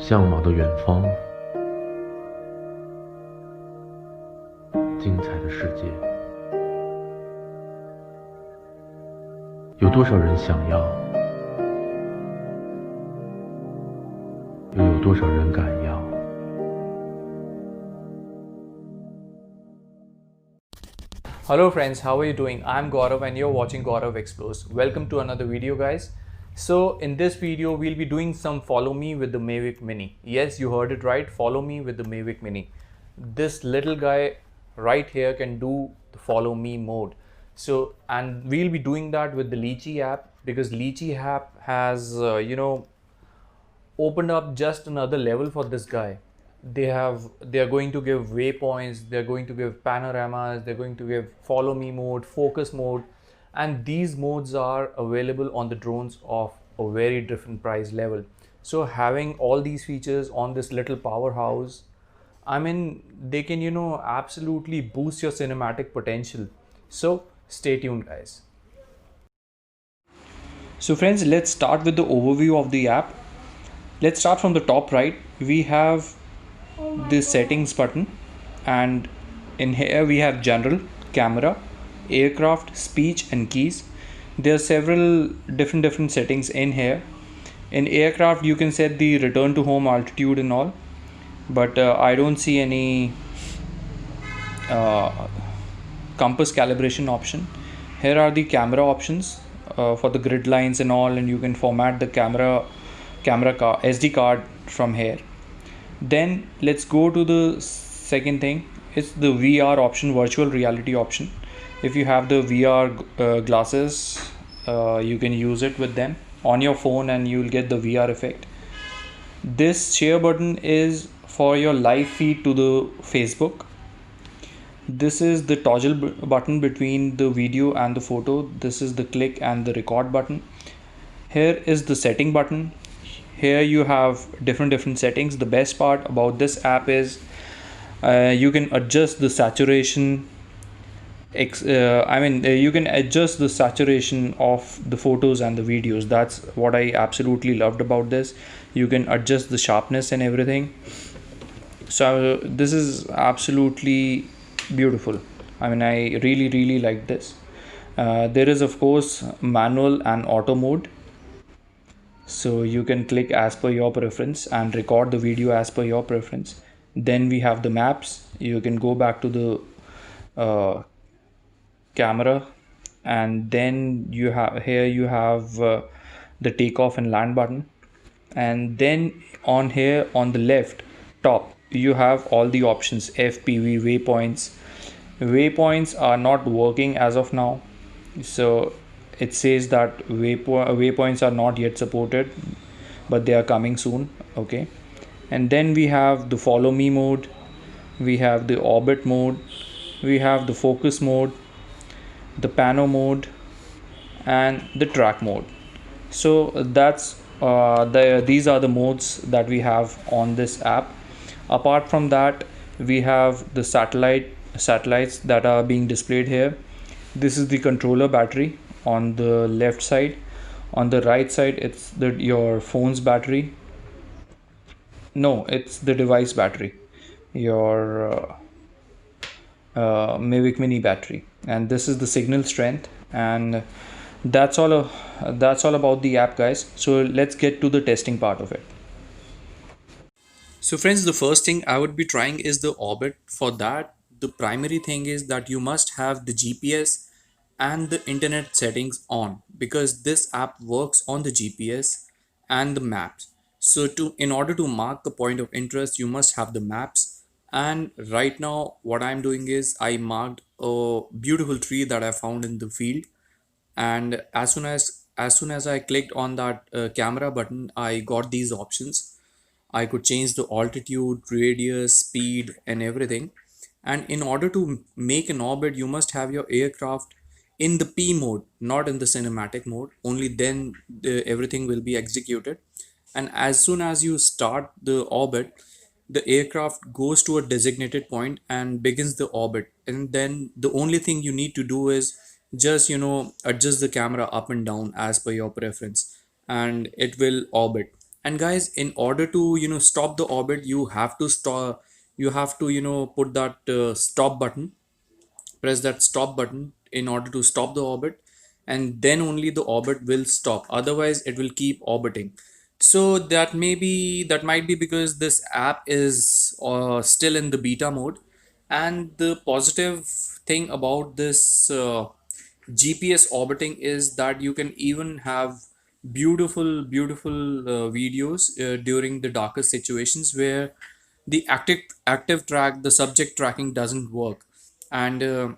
向往的远方，精彩的世界，有多少人想要，又有多少人敢要？ Hello friends, how are you doing? I'm Gaurav and you're watching Gaurav Explores. Welcome to another video, guys. So in this video we'll be doing some follow me with the Mavic Mini. Yes, you heard it right, follow me with the Mavic Mini. This little guy right here can do the follow me mode. So, and we'll be doing that with the Litchi app, because Litchi app has opened up just another level for this guy. They are going to give waypoints, they're going to give panoramas, they're going to give follow me mode, focus mode, and these modes are available on the drones of a very different price level. So having all these features on this little powerhouse, I mean, they can absolutely boost your cinematic potential. So stay tuned, guys. So friends, let's start with the overview of the app. Let's start from the top right. We have the settings button, and in here we have general, camera, aircraft, speech and keys. There are several different settings in here. In aircraft you can set the return to home altitude and all, but I don't see any compass calibration option. Here are the camera options for the grid lines and all, and you can format the SD card from here. Then let's go to the second thing. It's the VR option, virtual reality option. If you have the VR glasses, you can use it with them on your phone and you'll get the VR effect. This share button is for your live feed to the Facebook. This is the toggle button between the video and the photo. This is the click and the record button. Here is the setting button. Here you have different settings. The best part about this app is you can adjust the saturation. You can adjust the saturation of the photos and the videos. That's what I absolutely loved about this. You can adjust the sharpness and everything. So this is absolutely beautiful. I mean, I really like this. There is of course manual and auto mode. So you can click as per your preference and record the video as per your preference. Then we have the maps. You can go back to the camera, and then you have the takeoff and land button, and then on here on the left top you have all the options. FPV, waypoints are not working as of now, so it says that waypoints are not yet supported, but they are coming soon. Okay, and then we have the follow me mode, we have the orbit mode, we have the focus mode, the pano mode, and the track mode. So that's these are the modes that we have on this app. Apart from that, we have the satellites that are being displayed here. This is the controller battery on the left side. On the right side it's your phone's battery. No, it's the device battery, your Mavic Mini battery, and this is the signal strength. And that's all about the app, guys. So let's get to the testing part of it. So friends, the first thing I would be trying is the orbit. For that, the primary thing is that you must have the GPS and the internet settings on, because this app works on the GPS and the maps. So in order to mark the point of interest, you must have the maps. And right now what I'm doing is I marked a beautiful tree that I found in the field, and as soon as I clicked on that camera button, I got these options. I could change the altitude, radius, speed, and everything. And in order to make an orbit, you must have your aircraft in the P mode, not in the cinematic mode. Only then everything will be executed. And as soon as you start the orbit, the aircraft goes to a designated point and begins the orbit. And then the only thing you need to do is just adjust the camera up and down as per your preference, and it will orbit. And guys, in order to stop the orbit, you have to stop, you have to put that stop button, press that stop button in order to stop the orbit, and then only the orbit will stop, otherwise it will keep orbiting. So that might be because this app is still in the beta mode. And the positive thing about this GPS orbiting is that you can even have beautiful videos during the darkest situations where the active track, the subject tracking doesn't work. And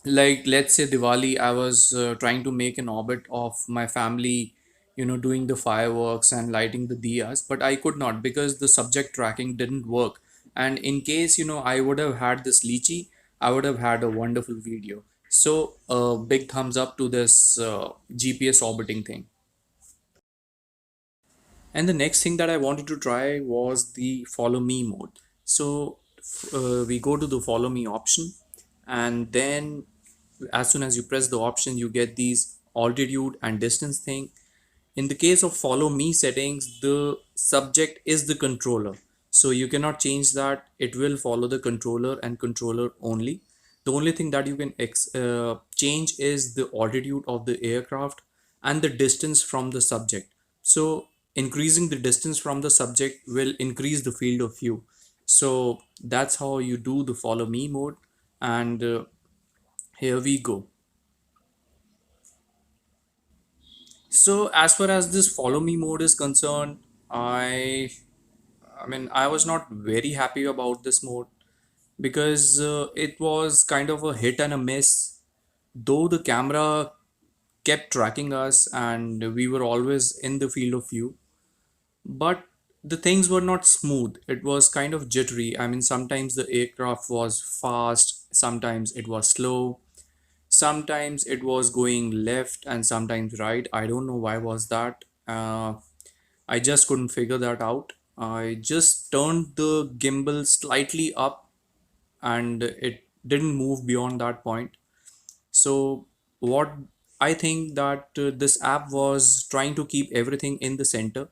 like let's say Diwali, I was trying to make an orbit of my family, doing the fireworks and lighting the diyas, but I could not because the subject tracking didn't work. And in case I would have had this lychee, I would have had a wonderful video. So big thumbs up to this GPS orbiting thing. And the next thing that I wanted to try was the follow me mode. So we go to the follow me option, and then as soon as you press the option, you get these altitude and distance thing. In the case of follow me settings, the subject is the controller. So you cannot change that. It will follow the controller and controller only. The only thing that you can change is the altitude of the aircraft and the distance from the subject. So increasing the distance from the subject will increase the field of view. So that's how you do the follow me mode. And here we go. So as far as this follow me mode is concerned, I mean I was not very happy about this mode because it was kind of a hit and a miss. Though the camera kept tracking us and we were always in the field of view, but the things were not smooth. It was kind of jittery. I mean, sometimes the aircraft was fast, sometimes it was slow, sometimes it was going left and sometimes right. I don't know why was that. I just couldn't figure that out. I just turned the gimbal slightly up and it didn't move beyond that point. So what I think that this app was trying to keep everything in the center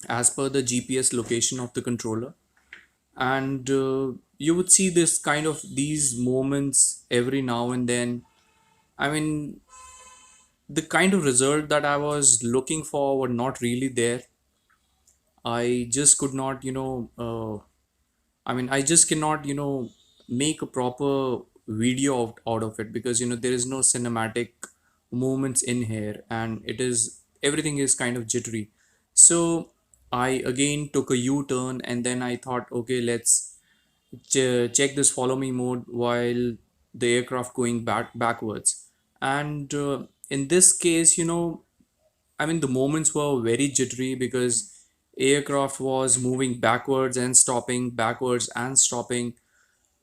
as per the GPS location of the controller. And you would see this kind of these moments every now and then. I mean, the kind of result that I was looking for were not really there. I just could not, I mean, I just cannot, make a proper video out of it because, there is no cinematic movements in here and it is everything is kind of jittery. So I again took a U-turn and then I thought, okay, let's check this follow me mode while the aircraft going backwards. And in this case, I mean, the moments were very jittery because aircraft was moving backwards and stopping.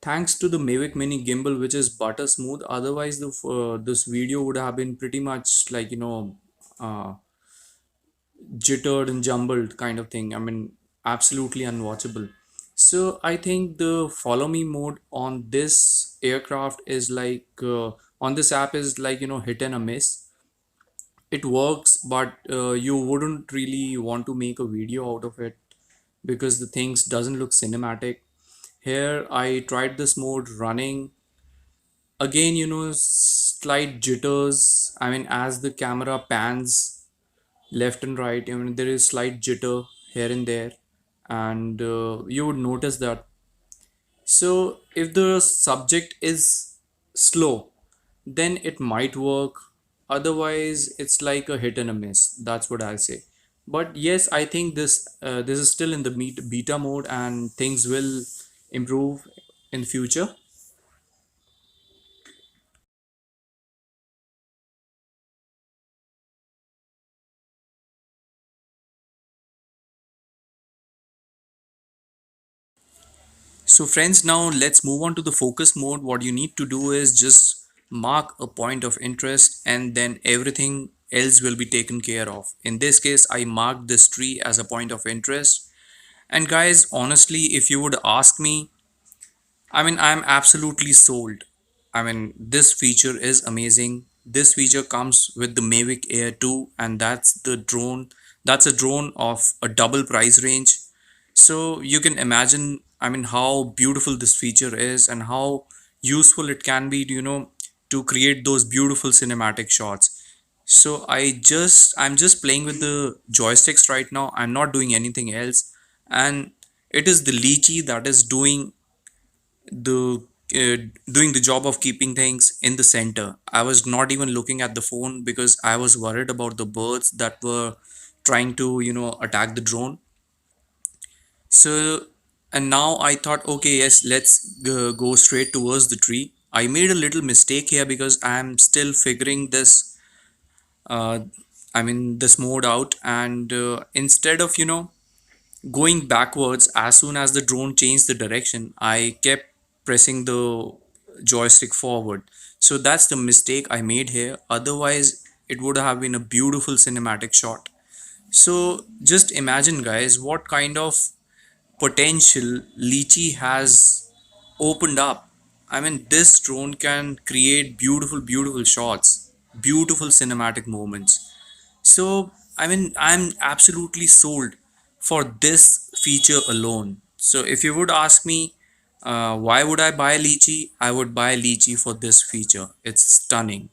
Thanks to the Mavic Mini gimbal, which is butter smooth. Otherwise, the this video would have been pretty much like jittered and jumbled kind of thing. I mean, absolutely unwatchable. So I think the follow me mode on this aircraft is like on this app is like hit and a miss. It works, but you wouldn't really want to make a video out of it because the things doesn't look cinematic. Here I tried this mode running. Again, slight jitters. I mean, as the camera pans left and right, I mean, there is slight jitter here and there, and you would notice that. So if the subject is slow, then it might work. Otherwise, it's like a hit and a miss. That's what I say. But yes, I think this is still in the beta mode, and things will improve in future. So friends, now let's move on to the focus mode. What you need to do is just mark a point of interest and then everything else will be taken care of. In this case, I marked this tree as a point of interest. And guys, honestly, if you would ask me, I mean, I'm absolutely sold. I mean, this feature is amazing. This feature comes with the Mavic Air 2, and that's the drone That's a drone of a double price range. So you can imagine, I mean, how beautiful this feature is and how useful it can be, to create those beautiful cinematic shots. So I'm just playing with the joysticks right now. I'm not doing anything else. And it is the Litchi that is the uh, doing the job of keeping things in the center. I was not even looking at the phone because I was worried about the birds that were trying to, attack the drone. So, and now I thought, okay, yes, let's go straight towards the tree. I made a little mistake here because I'm still figuring uh, this mode out. And instead of, going backwards, as soon as the drone changed the direction, I kept pressing the joystick forward. So that's the mistake I made here. Otherwise, it would have been a beautiful cinematic shot. So just imagine, guys, what kind of potential Litchi has opened up. I mean, this drone can create beautiful, beautiful shots, beautiful cinematic moments. So, I'm absolutely sold for this feature alone. So, if you would ask me, why would I buy Litchi? I would buy Litchi for this feature. It's stunning.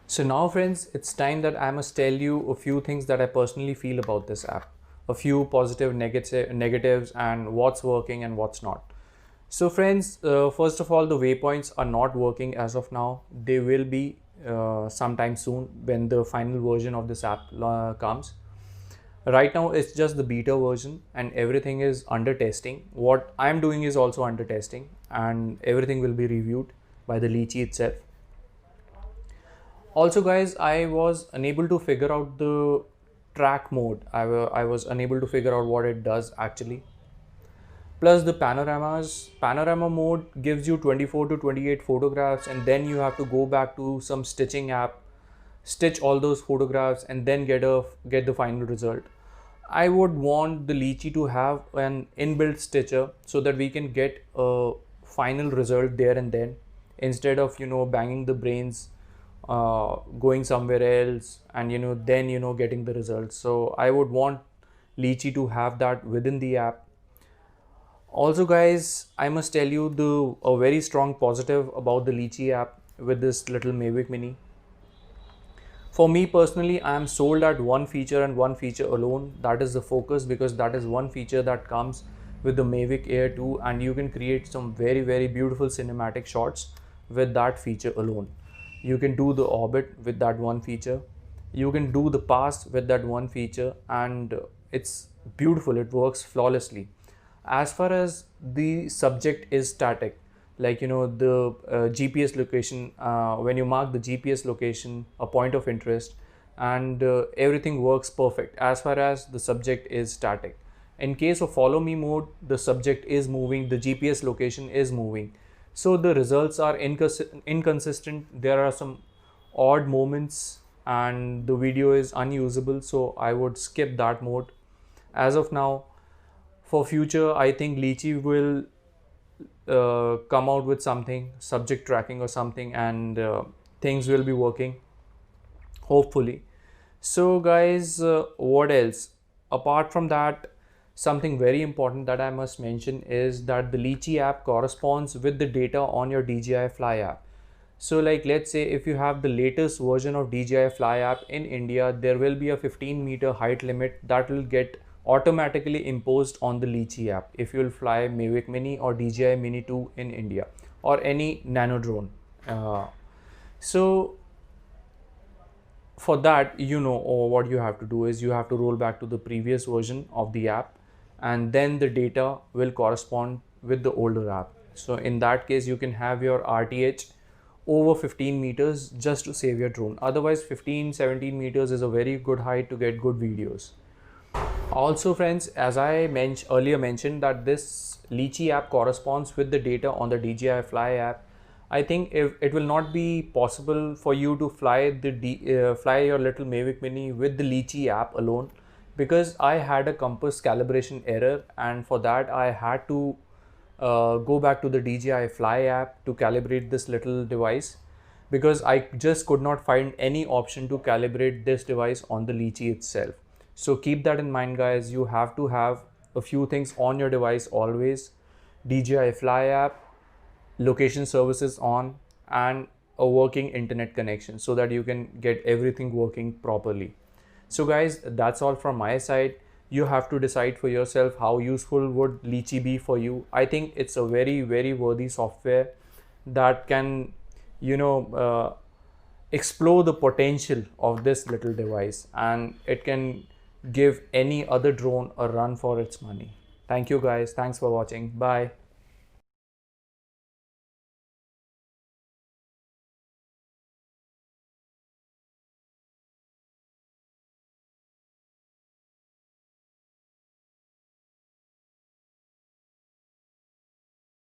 So now friends, it's time that I must tell you a few things that I personally feel about this app. A few positive negatives and what's working and what's not. So friends, first of all, the waypoints are not working as of now. They will be sometime soon when the final version of this app comes. Right now it's just the beta version and everything is under testing. What I'm doing is also under testing and everything will be reviewed by the Litchi itself. Also guys, I was unable to figure out the track mode. I was unable to figure out what it does actually. Plus the panorama mode gives you 24 to 28 photographs and then you have to go back to some stitching app, stitch all those photographs and then get the final result. I would want the Litchi to have an inbuilt stitcher so that we can get a final result there and then, instead of banging the brains, going somewhere else and then getting the results. So I would want Litchi to have that within the app. Also guys, I must tell you the a very strong positive about the Litchi app with this little Mavic Mini. For me personally, I am sold at one feature and one feature alone. That is the focus, because that is one feature that comes with the Mavic Air 2 and you can create some very very beautiful cinematic shots with that feature alone. You can do the orbit with that one feature. You can do the pass with that one feature and it's beautiful. It works flawlessly. As far as the subject is static, like the GPS location, when you mark the GPS location, a point of interest, and everything works perfect as far as the subject is static. In case of follow me mode, the subject is moving, the GPS location is moving, so the results are inconsistent. There are some odd moments and the video is unusable, so I would skip that mode as of now. For future, I think Litchi will come out with something, subject tracking or something, and things will be working, hopefully. So guys, what else apart from that? Something very important that I must mention is that the Litchi app corresponds with the data on your DJI Fly app. So like, let's say if you have the latest version of DJI Fly app in India, there will be a 15-meter height limit that will get automatically imposed on the Litchi app if you will fly Mavic Mini or DJI Mini 2 in India, or any nano drone. So for that, or what you have to do is you have to roll back to the previous version of the app and then the data will correspond with the older app. So in that case, you can have your RTH over 15 meters just to save your drone. Otherwise 15-17 meters is a very good height to get good videos. Also friends, as I earlier mentioned that this Litchi app corresponds with the data on the DJI Fly app. I think if it will not be possible for you to fly fly your little Mavic Mini with the Litchi app alone, because I had a compass calibration error and for that I had to go back to the DJI Fly app to calibrate this little device, because I just could not find any option to calibrate this device on the Litchi itself. So keep that in mind, guys. You have to have a few things on your device always: DJI Fly app, location services on, and a working internet connection so that you can get everything working properly. So guys, that's all from my side. You have to decide for yourself how useful would Litchi be for you. I think it's a very, very worthy software that can, explore the potential of this little device, and it can give any other drone a run for its money. Thank you guys. Thanks for watching. Bye.